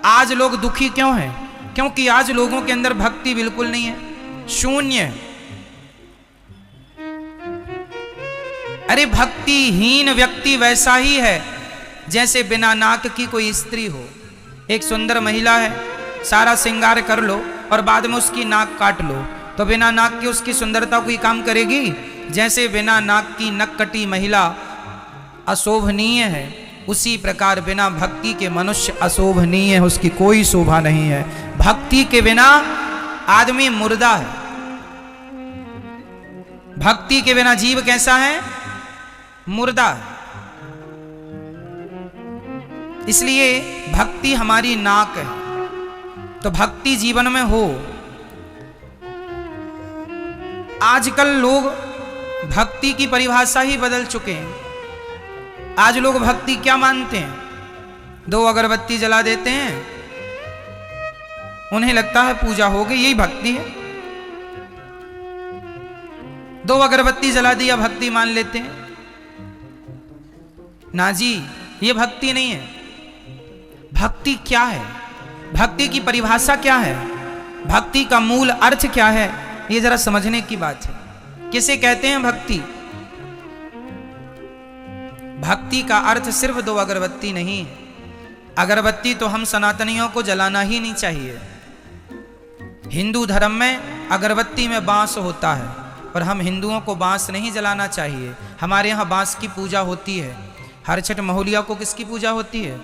आज लोग दुखी क्यों हैं? क्योंकि आज लोगों के अंदर भक्ति बिल्कुल नहीं है, शून्य है। अरे भक्तिहीन व्यक्ति वैसा ही है जैसे बिना नाक की कोई स्त्री हो। एक सुंदर महिला है, सारा श्रृंगार कर लो और बाद में उसकी नाक काट लो, तो बिना नाक की उसकी सुंदरता कोई काम करेगी? जैसे बिना नाक की नक कटी महिला अशोभनीय है, उसी प्रकार बिना भक्ति के मनुष्य अशोभनीय है, उसकी कोई शोभा नहीं है। भक्ति के बिना आदमी मुर्दा है। भक्ति के बिना जीव कैसा है? मुर्दा है। इसलिए भक्ति हमारी नाक है, तो भक्ति जीवन में हो। आजकल लोग भक्ति की परिभाषा ही बदल चुके हैं। आज लोग भक्ति क्या मानते हैं? 2 अगरबत्ती जला देते हैं, उन्हें लगता है पूजा हो गई, यही भक्ति है। 2 अगरबत्ती जला दिया, भक्ति मान लेते हैं। ना जी, ये भक्ति नहीं है। भक्ति क्या है? भक्ति की परिभाषा क्या है? भक्ति का मूल अर्थ क्या है? ये जरा समझने की बात है। किसे कहते हैं भक्ति? भक्ति का अर्थ सिर्फ 2 अगरबत्ती नहीं है। अगरबत्ती तो हम सनातनियों को जलाना ही नहीं चाहिए। हिंदू धर्म में अगरबत्ती में बांस होता है और हम हिंदुओं को बांस नहीं जलाना चाहिए। हमारे यहाँ बांस की पूजा होती है। हर छठ महुलिया को किसकी पूजा होती है?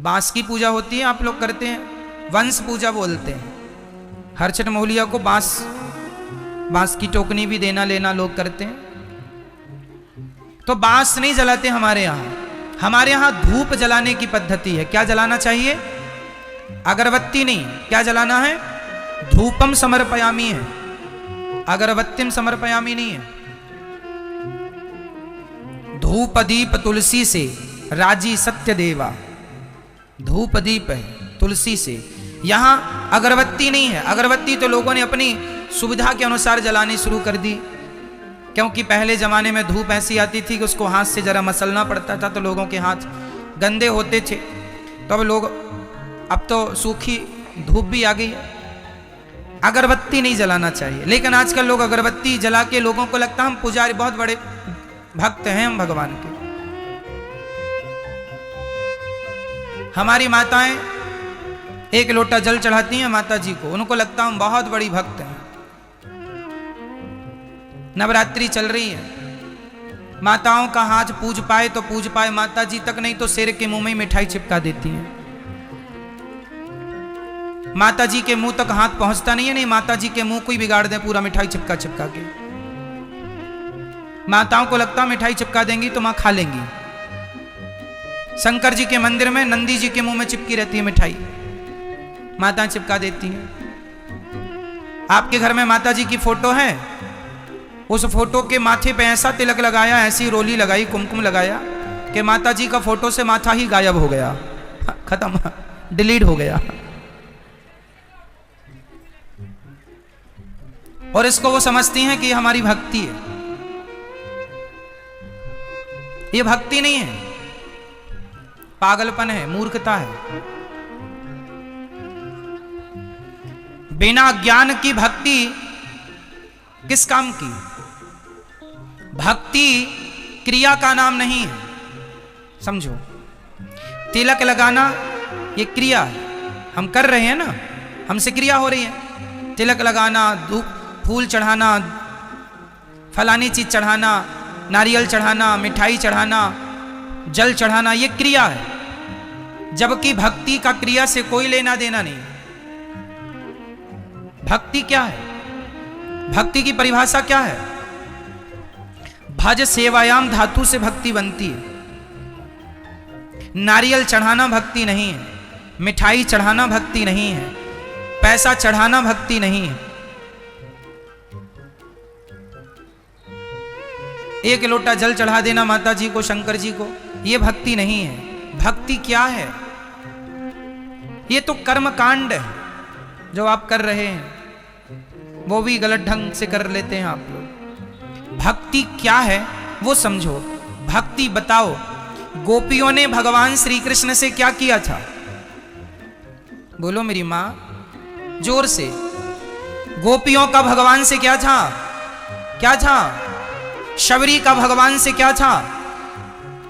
बांस की पूजा होती है। आप लोग करते हैं, वंश पूजा बोलते हैं। हर छठ महुलिया को बांस की टोकनी भी देना लेना लोग करते हैं। तो बांस नहीं जलाते हमारे यहाँ। हमारे यहाँ धूप जलाने की पद्धति है। क्या जलाना चाहिए? अगरबत्ती नहीं। क्या जलाना है? धूपम समर्पयामी है, अगरबत्तिम समर्पयामी नहीं है। धूप दीप तुलसी से राजी सत्य देवा। धूप दीप है तुलसी से। यहां अगरबत्ती नहीं है। अगरबत्ती तो लोगों ने अपनी सुविधा के अनुसार जलानी शुरू कर दी, क्योंकि पहले जमाने में धूप ऐसी आती थी कि उसको हाथ से जरा मसलना पड़ता था, तो लोगों के हाथ गंदे होते थे। तो अब तो सूखी धूप भी आ गई है। अगरबत्ती नहीं जलाना चाहिए। लेकिन आजकल लोग अगरबत्ती जला के लोगों को लगता है हम पुजारी, बहुत बड़े भक्त हैं हम भगवान के। हमारी माताएं 1 लोटा जल चढ़ाती हैं माता जी को, उनको लगता हम बहुत बड़ी भक्त हैं। नवरात्रि चल रही है, माताओं का हाथ पूज पाए तो पूज पाए, माता जी तक नहीं तो शेर के मुंह में मिठाई चिपका देती हैं। माता जी के मुंह तक हाथ पहुंचता नहीं है, नहीं माता जी के मुंह को ही बिगाड़ दे पूरा मिठाई चिपका चिपका के। माताओं को लगता मिठाई चिपका देंगी तो मां खा लेंगी। शंकर जी के मंदिर में नंदी जी के मुंह में चिपकी रहती है मिठाई, माता चिपका देती हैं। आपके घर में माता जी की फोटो है, उस फोटो के माथे पे ऐसा तिलक लगाया, ऐसी रोली लगाई, कुमकुम लगाया कि माता जी का फोटो से माथा ही गायब हो गया, खत्म, डिलीट हो गया। और इसको वो समझती हैं कि ये हमारी भक्ति है। ये भक्ति नहीं है, पागलपन है, मूर्खता है। बिना ज्ञान की भक्ति किस काम की? भक्ति क्रिया का नाम नहीं है, समझो। तिलक लगाना ये क्रिया है, हम कर रहे हैं ना, हमसे क्रिया हो रही है। तिलक लगाना, धूप फूल चढ़ाना, फलानी चीज चढ़ाना, नारियल चढ़ाना, मिठाई चढ़ाना, जल चढ़ाना, ये क्रिया है। जबकि भक्ति का क्रिया से कोई लेना देना नहीं। भक्ति क्या है? भक्ति की परिभाषा क्या है? भज सेवायाम धातु से भक्ति बनती है। नारियल चढ़ाना भक्ति नहीं है, मिठाई चढ़ाना भक्ति नहीं है, पैसा चढ़ाना भक्ति नहीं है। 1 लोटा जल चढ़ा देना माता जी को, शंकर जी को, यह भक्ति नहीं है। भक्ति क्या है? ये तो कर्म कांड है जो आप कर रहे हैं, वो भी गलत ढंग से कर लेते हैं आप लोग। भक्ति क्या है वो समझो। भक्ति बताओ। गोपियों ने भगवान श्री कृष्ण से क्या किया था? बोलो मेरी माँ, जोर से। गोपियों का भगवान से क्या था? क्या था? शबरी का भगवान से क्या था?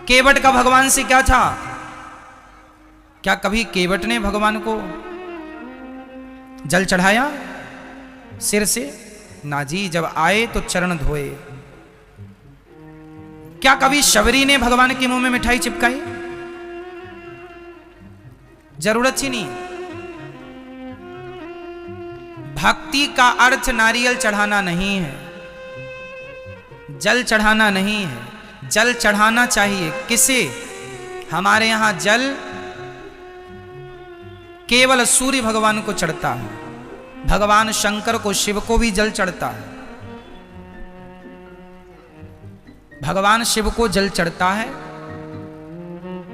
केवट का भगवान से क्या था? क्या कभी केवट ने भगवान को जल चढ़ाया सिर से? ना जी, जब आए तो चरण धोए। क्या कभी शबरी ने भगवान के मुंह में मिठाई चिपकाई? जरूरत ही नहीं। भक्ति का अर्थ नारियल चढ़ाना नहीं है, जल चढ़ाना नहीं है। जल चढ़ाना चाहिए किसे? हमारे यहां जल केवल सूर्य भगवान को चढ़ता है, भगवान शंकर को, शिव को भी जल चढ़ता है। भगवान शिव को जल चढ़ता है,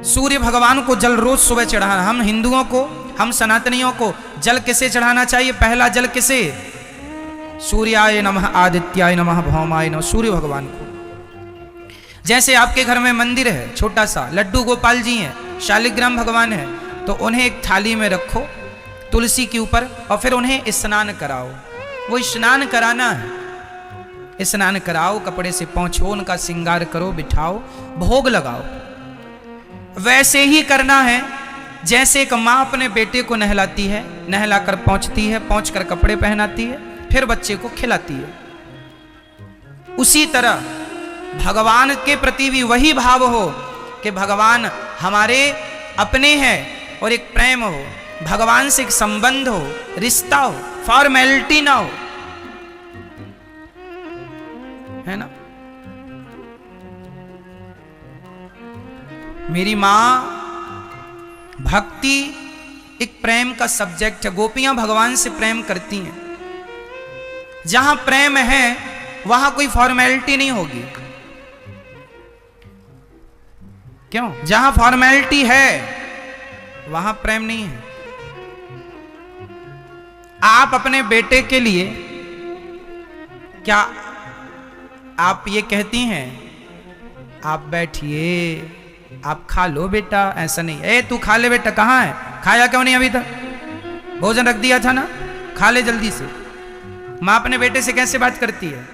सूर्य भगवान को जल रोज सुबह चढ़ाना। हम हिंदुओं को, हम सनातनियों को जल किसे चढ़ाना चाहिए? पहला जल किसे? सूर्याय नमः, आदित्याय नमः, भौमाय नमः, सूर्य भगवान को। जैसे आपके घर में मंदिर है छोटा सा, लड्डू गोपाल जी हैं, शालिग्राम भगवान है, तो उन्हें एक थाली में रखो तुलसी के ऊपर और फिर उन्हें स्नान कराओ। वो स्नान कराना है, स्नान कराओ, कपड़े से पोंछो, उनका श्रृंगार करो, बिठाओ, भोग लगाओ। वैसे ही करना है जैसे एक माँ अपने बेटे को नहलाती है, नहलाकर पोंछती है, पोंछ कर कपड़े पहनाती है, फिर बच्चे को खिलाती है। उसी तरह भगवान के प्रति भी वही भाव हो कि भगवान हमारे अपने हैं और एक प्रेम हो, भगवान से एक संबंध हो, रिश्ता हो, फॉर्मेलिटी ना हो, है ना। मेरी मां, भक्ति एक प्रेम का सब्जेक्ट है। गोपियां भगवान से प्रेम करती हैं। जहां प्रेम है वहां कोई फॉर्मेलिटी नहीं होगी। क्यों? जहां फॉर्मेलिटी है वहां प्रेम नहीं है। आप अपने बेटे के लिए क्या आप ये कहती हैं, आप बैठिए, आप खा लो बेटा? ऐसा नहीं। ए तू खा ले बेटा, कहाँ है? खाया क्यों नहीं अभी तक? भोजन रख दिया था ना, खा ले जल्दी से। माँ अपने बेटे से कैसे बात करती है?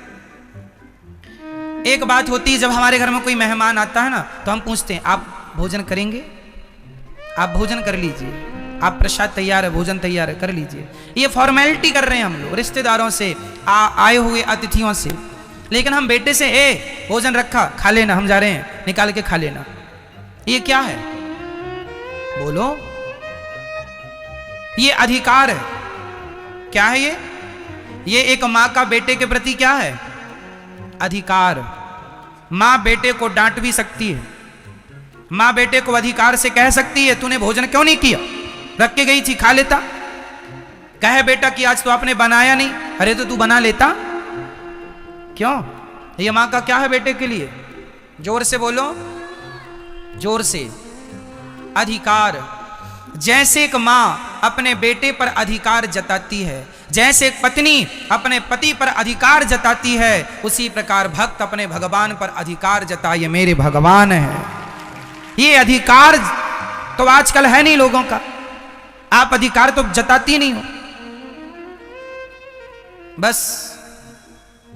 एक बात होती है, जब हमारे घर में कोई मेहमान आता है ना, तो हम पूछते हैं आप भोजन करेंगे? आप भोजन कर लीजिए, आप प्रसाद तैयार है, भोजन तैयार है, कर लीजिए। ये फॉर्मेलिटी कर रहे हैं हम लोग रिश्तेदारों से, आए हुए अतिथियों से। लेकिन हम बेटे से, ए भोजन रखा, खा लेना, हम जा रहे हैं, निकाल के खा लेना। ये क्या है? बोलो। ये अधिकार है। क्या है ये? ये एक मां का बेटे के प्रति क्या है? अधिकार। मां बेटे को डांट भी सकती है, मां बेटे को अधिकार से कह सकती है तूने भोजन क्यों नहीं किया, रख के गई थी, खा लेता। कहे बेटा कि आज तो आपने बनाया नहीं, अरे तो तू बना लेता। क्यों? ये मां का क्या है बेटे के लिए? जोर से बोलो, जोर से। अधिकार। जैसे एक मां अपने बेटे पर अधिकार जताती है, जैसे एक पत्नी अपने पति पर अधिकार जताती है, उसी प्रकार भक्त अपने भगवान पर अधिकार जताए, मेरे भगवान है। ये अधिकार तो आजकल है नहीं लोगों का। आप अधिकार तो जताती नहीं हो, बस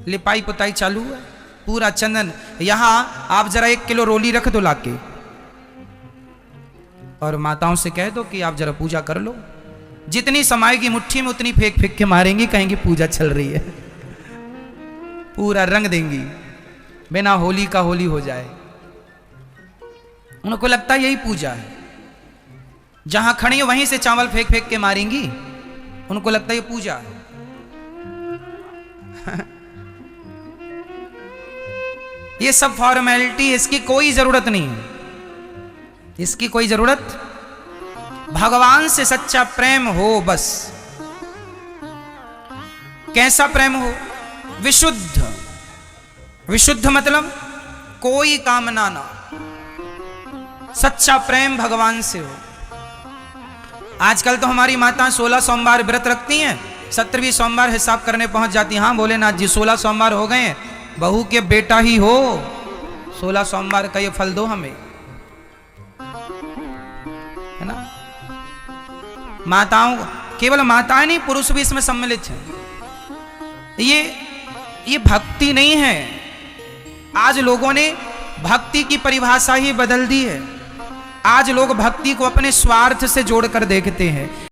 लिपाई पुताई चालू है, पूरा चंदन। यहां आप जरा 1 किलो रोली रख दो लाके और माताओं से कह दो कि आप जरा पूजा कर लो। जितनी समाएगी मुट्ठी में उतनी फेंक फेंक के मारेंगी, कहेंगी पूजा चल रही है। पूरा रंग देंगी, बिना होली का होली हो जाए। उनको लगता है यही पूजा है। जहां खड़ी वहीं से चावल फेंक फेंक के मारेंगी, उनको लगता है ये पूजा है। ये सब फॉर्मेलिटी, इसकी कोई जरूरत नहीं है, इसकी कोई जरूरत। भगवान से सच्चा प्रेम हो बस। कैसा प्रेम हो? विशुद्ध। विशुद्ध मतलब कोई कामना ना, सच्चा प्रेम भगवान से हो। आजकल तो हमारी माता 16 सोमवार व्रत रखती हैं, 17वीं सोमवार हिसाब करने पहुंच जाती हैं। हाँ भोलेनाथ जी 16 सोमवार हो गए, बहू के बेटा ही हो, 16 सोमवार का ये फल दो हमें, है ना। माताओं, केवल माताएं नहीं, पुरुष भी इसमें सम्मिलित हैं। ये भक्ति नहीं है। आज लोगों ने भक्ति की परिभाषा ही बदल दी है। आज लोग भक्ति को अपने स्वार्थ से जोड़कर देखते हैं।